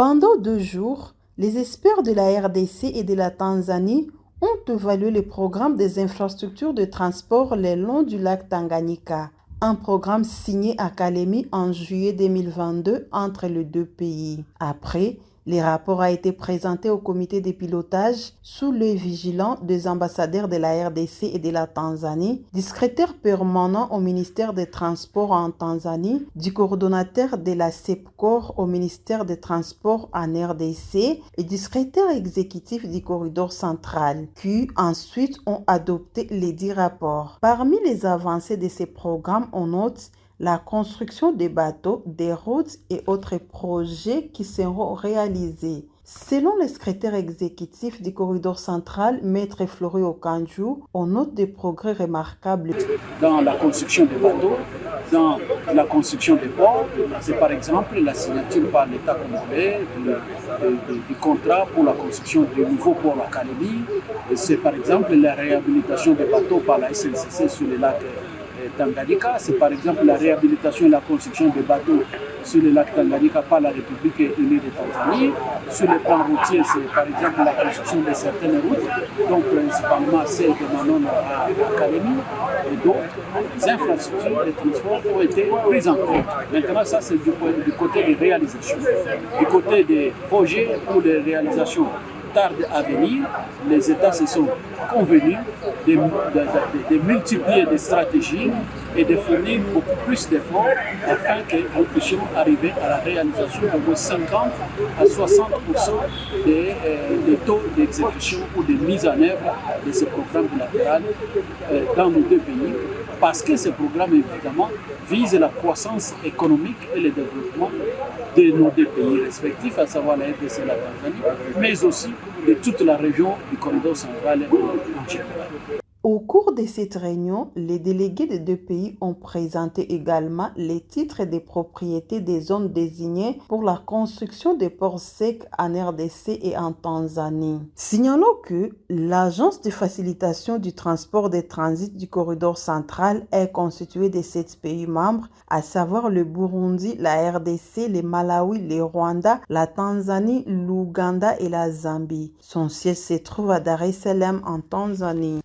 Pendant 2 jours, les experts de la RDC et de la Tanzanie ont évalué le programme des infrastructures de transport le long du lac Tanganyika, un programme signé à Kalemi en juillet 2022 entre les deux pays. Après, le rapport a été présenté au comité de pilotage sous l'œil vigilant des ambassadeurs de la RDC et de la Tanzanie, du secrétaire permanent au ministère des Transports en Tanzanie, du coordonnateur de la CEPCOR au ministère des Transports en RDC et du secrétaire exécutif du corridor central, qui ensuite ont adopté les 10 rapports. Parmi les avancées de ces programmes, on note la construction des bateaux, des routes et autres projets qui seront réalisés. Selon le secrétaire exécutif du corridor central, Maître Flori Okanjou, on note des progrès remarquables. Dans la construction des bateaux, dans la construction des ports, c'est par exemple la signature par l'État congolais du contrat pour la construction du nouveau port à Kalemi. C'est par exemple la réhabilitation des bateaux par la SNCC sur le lac Tanganyika, c'est par exemple la réhabilitation et la construction des bateaux sur le lac Tanganyika par la République unie de Tanzanie. Sur le plan routier, c'est par exemple la construction de certaines routes, donc principalement celle de Manon à Kalemi et d'autres infrastructures de transport ont été prises en compte. Maintenant, ça c'est du côté des réalisations. Du côté des projets ou des réalisations tarde à venir, les États se sont convenus de multiplier des stratégies et de fournir beaucoup plus d'efforts afin que nous puissions arriver à la réalisation de 50 à 60% des taux d'exécution ou de mise en œuvre de ce programme bilatéral dans nos deux pays, parce que ce programme évidemment vise la croissance économique et le développement de nos deux pays respectifs, à savoir la RDC et la Tanzanie, mais aussi de toute la région du corridor central en général. Au cours de cette réunion, les délégués des deux pays ont présenté également les titres des propriétés des zones désignées pour la construction des ports secs en RDC et en Tanzanie. Signalons que l'Agence de facilitation du transport des transits du corridor central est constituée de 7 pays membres, à savoir le Burundi, la RDC, le Malawi, le Rwanda, la Tanzanie, l'Ouganda et la Zambie. Son siège se trouve à Dar es Salaam en Tanzanie.